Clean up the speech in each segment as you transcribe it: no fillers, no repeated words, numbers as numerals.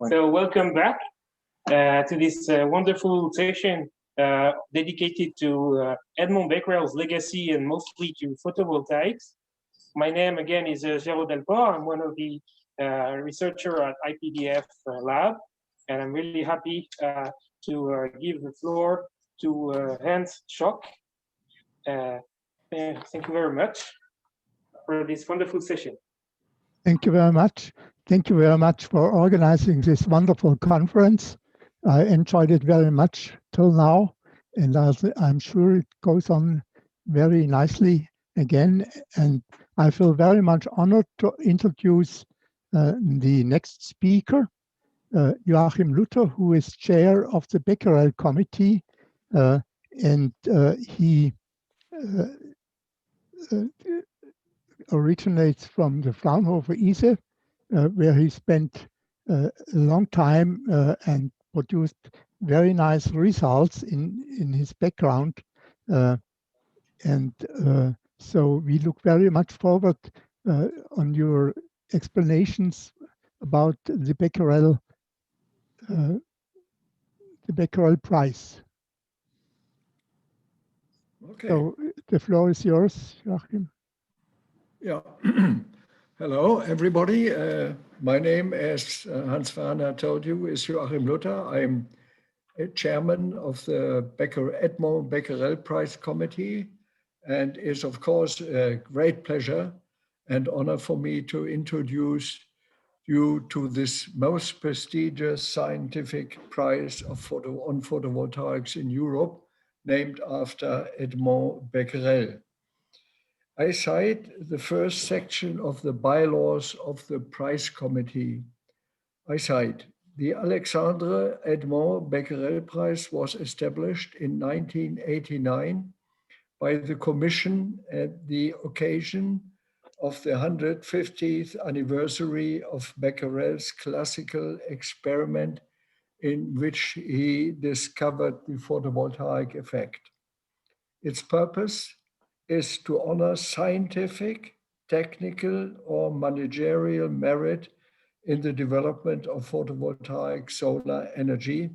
So welcome back to this wonderful session dedicated to Edmond Becquerel's legacy and mostly to photovoltaics. My name again is Géraud Delport. I'm one of the researchers at IPDF lab, and I'm really happy to give the floor to Hans Schock. Thank you very much for this wonderful session. Thank you very much. Thank you very much for organizing this wonderful conference. I enjoyed it very much till now, and I'm sure it goes on very nicely again. And I feel very much honored to introduce the next speaker, Joachim Luther, who is chair of the Becquerel Committee, and he originates from the Fraunhofer ISE, where he spent a long time and produced very nice results in his background. So we look very much forward on your explanations about the Becquerel Prize. Okay. So the floor is yours, Joachim. Yeah. Hello, everybody. My name, as Hans Werner told you, is Joachim Luther. I'm a chairman of the Edmond Becquerel Prize Committee, and it's, of course, a great pleasure and honor for me to introduce you to this most prestigious scientific prize on photovoltaics in Europe, named after Edmond Becquerel. I cite the first section of the bylaws of the prize committee. I cite, the Alexandre Edmond Becquerel Prize was established in 1989 by the Commission at the occasion of the 150th anniversary of Becquerel's classical experiment in which he discovered the photovoltaic effect. Its purpose is to honor scientific, technical, or managerial merit in the development of photovoltaic solar energy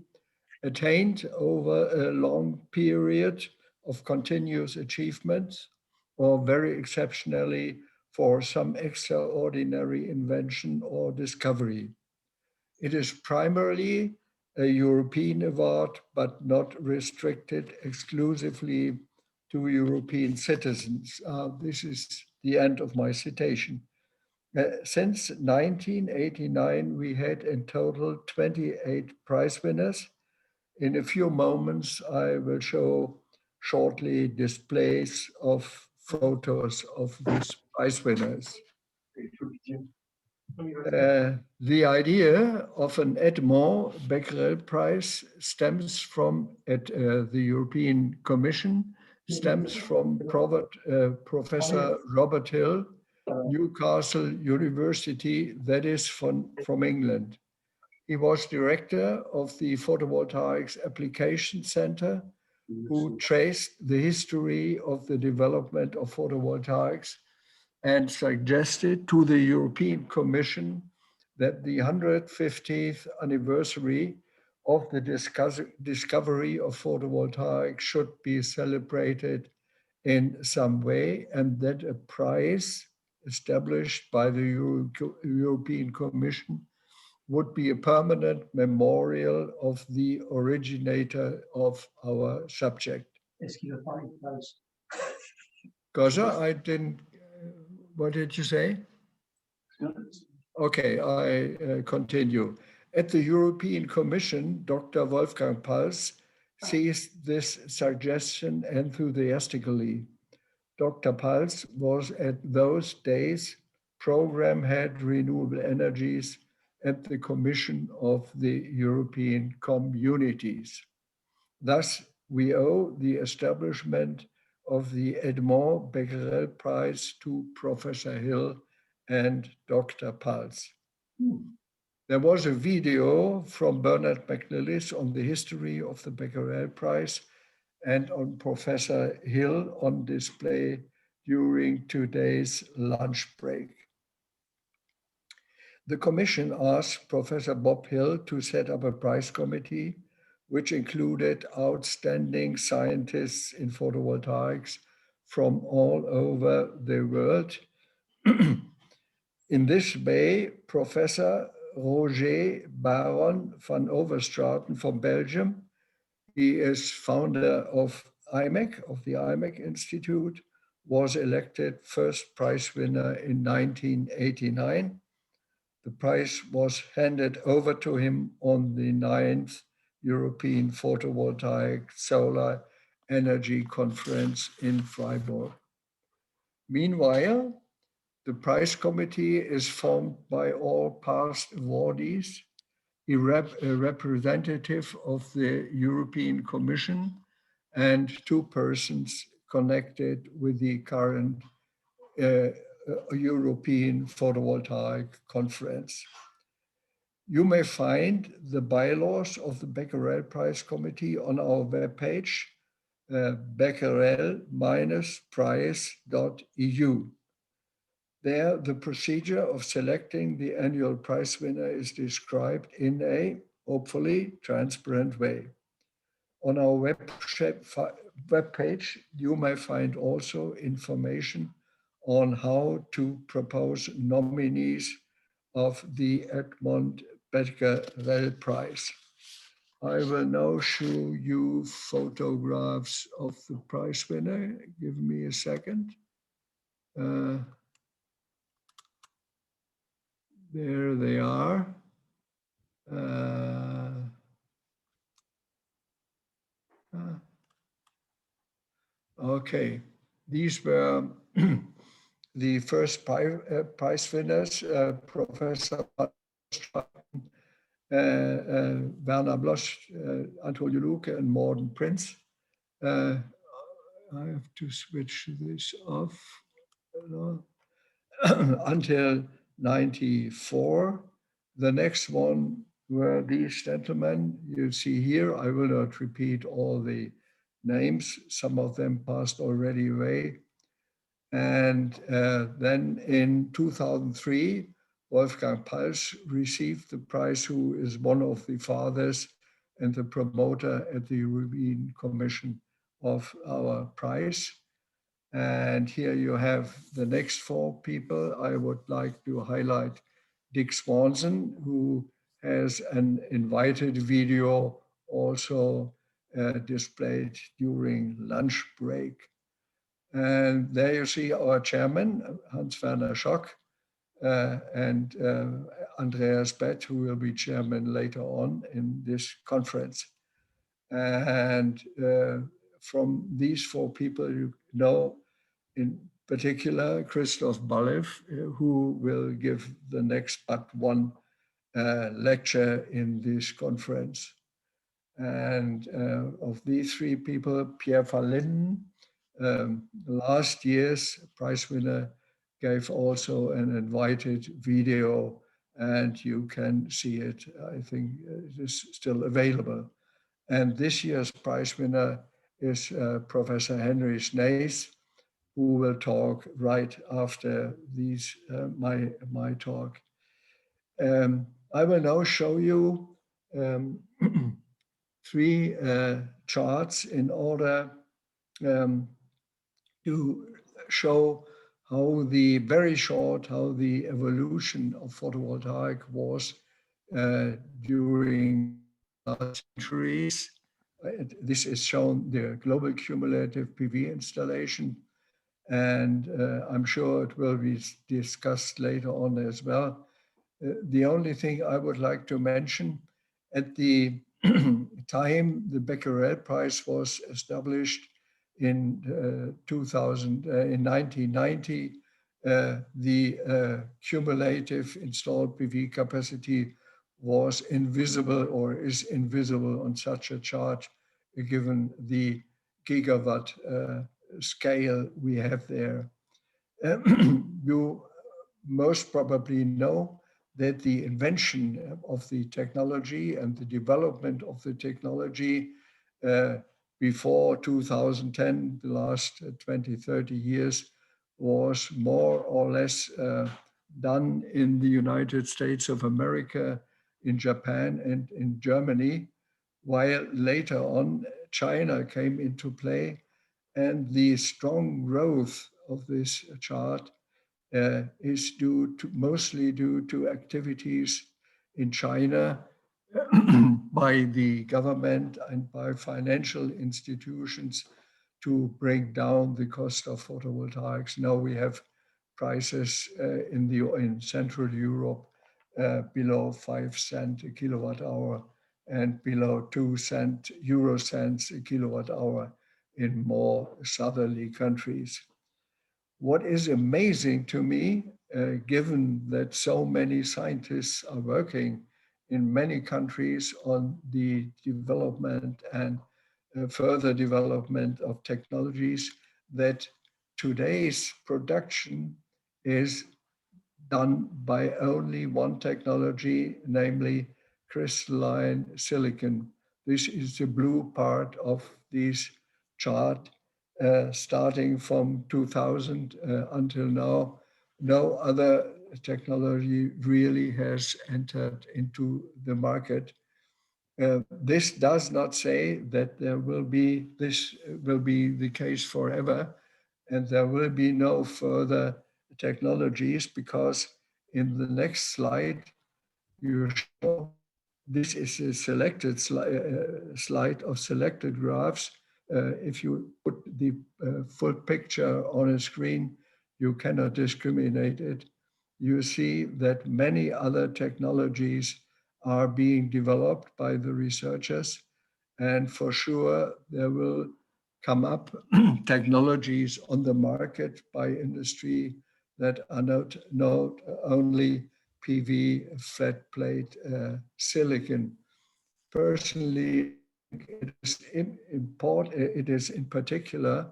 attained over a long period of continuous achievements, or very exceptionally for some extraordinary invention or discovery. It is primarily a European award, but not restricted exclusively to European citizens. This is the end of my citation. Since 1989, we had in total 28 prize winners. In a few moments, I will show shortly displays of photos of these prize winners. The idea of an Edmond Becquerel Prize stems from the European Commission, stems from Professor Robert Hill, Newcastle University, that is from England. He was director of the Photovoltaics Application Center, who traced the history of the development of photovoltaics and suggested to the European Commission that the 150th anniversary of the discovery of photovoltaics should be celebrated in some way, and that a prize established by the European Commission would be a permanent memorial of the originator of our subject. Goza, I didn't, what did you say? Okay, I continue. At the European Commission, Dr. Wolfgang Pals sees this suggestion enthusiastically. Dr. Pals was at those days program head renewable energies at the Commission of the European Communities. Thus, we owe the establishment of the Edmond Becquerel Prize to Professor Hill and Dr. Pals. There was a video from Bernard McNillis on the history of the Becquerel Prize and on Professor Hill on display during today's lunch break. The Commission asked Professor Bob Hill to set up a prize committee, which included outstanding scientists in photovoltaics from all over the world. In this way, Professor Roger Baron van Overstraten from Belgium, he is founder of IMEC, of the IMEC Institute, was elected first prize winner in 1989. The prize was handed over to him on the 9th European Photovoltaic Solar Energy Conference in Freiburg. Meanwhile, the prize committee is formed by all past awardees, a representative of the European Commission, and 2 persons connected with the current European Photovoltaic Conference. You may find the bylaws of the Becquerel Prize Committee on our webpage, becquerel-prize.eu. There, the procedure of selecting the annual prize winner is described in a, hopefully, transparent way. On our webpage, you may find also information on how to propose nominees of the Edmond Becquerel Prize. I will now show you photographs of the prize winner. Give me a second. There they are. Okay, these were the first prize winners, Professor Werner Blosch, Antonio Luke, and Morten Prince. I have to switch this off. Until 94. The next one were these gentlemen you see here. I will not repeat all the names. Some of them passed already away. And then in 2003, Wolfgang Pals received the prize, who is one of the fathers and the promoter at the European Commission of our prize. And here you have the next 4 people. I would like to highlight Dick Swanson, who has an invited video also displayed during lunch break. And there you see our chairman, Hans-Werner Schock, and Andreas Bett, who will be chairman later on in this conference. And from these 4 people, you know, in particular, Christoph Ballev, who will give the next but one lecture in this conference. And of these 3 people, Pierre van Linden, last year's prize winner, gave also an invited video, and you can see it. I think it is still available. And this year's prize winner is Professor Henry Snaith, who will talk right after these my talk. I will now show you 3 charts in order to show how the evolution of photovoltaic was during centuries. This is shown the global cumulative PV installation, and I'm sure it will be discussed later on as well. The only thing I would like to mention, at the time the Becquerel Prize was established in 1990, the cumulative installed PV capacity was invisible or is invisible on such a chart, given the gigawatt scale we have there. You most probably know that the invention of the technology and the development of the technology before 2010, the last 20, 30 years, was more or less done in the United States of America, in Japan, and in Germany, while later on China came into play, and the strong growth of this chart is mostly due to activities in China by the government and by financial institutions to bring down the cost of photovoltaics. Now we have prices in Central Europe below 5 cents a kilowatt hour and below 2 euro cents a kilowatt hour in more southerly countries. What is amazing to me, given that so many scientists are working in many countries on the development and further development of technologies, that today's production is done by only one technology, namely crystalline silicon. This is the blue part of this chart. Starting from 2000 until now, no other technology really has entered into the market. This does not say that this will be the case forever, and there will be no further technologies, because in the next slide you show, this is a selected slide of selected graphs. If you put the full picture on a screen, you cannot discriminate it. You see that many other technologies are being developed by the researchers, and for sure there will come up technologies on the market by industry that are not only PV flat plate silicon. Personally, it is in particular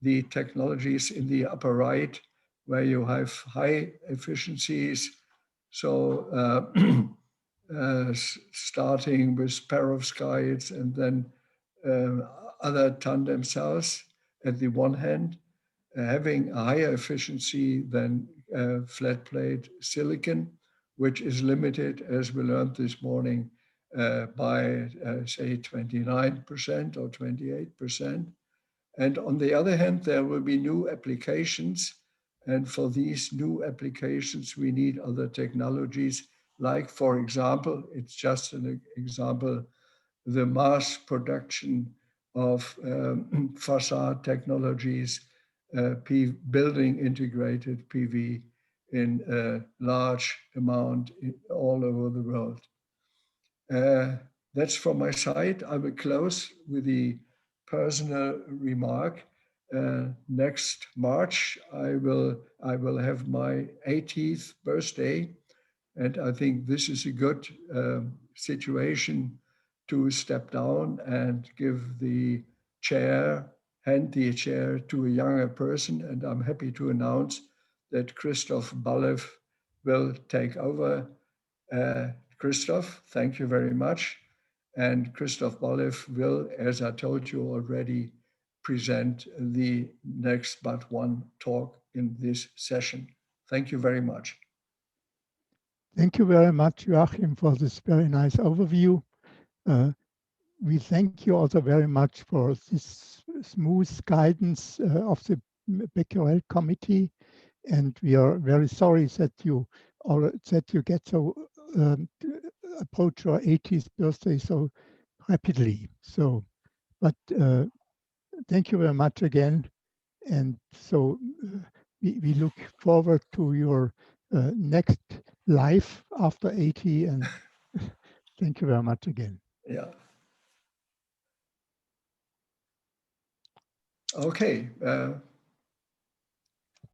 the technologies in the upper right, where you have high efficiencies. So starting with perovskites and then other tandem cells at the one hand, having a higher efficiency than flat plate silicon, which is limited, as we learned this morning, by say 29% or 28%. And on the other hand, there will be new applications. And for these new applications, we need other technologies, like, for example, it's just an example, the mass production of facade technologies, building integrated PV in a large amount all over the world. That's from my side. I will close with the personal remark. Next March, I will have my 80th birthday, and I think this is a good situation to step down and give the chair, hand the chair to a younger person. And I'm happy to announce that Christoph Ballew will take over. Christoph, thank you very much. And Christoph Ballew will, as I told you already, present the next but one talk in this session. Thank you very much. Thank you very much, Joachim, for this very nice overview. We thank you also very much for this smooth guidance of the Becquerel Committee, and we are very sorry that you get so approach your 80th birthday so rapidly. So, but thank you very much again, and so we look forward to your next life after 80, and thank you very much again. Yeah. Okay.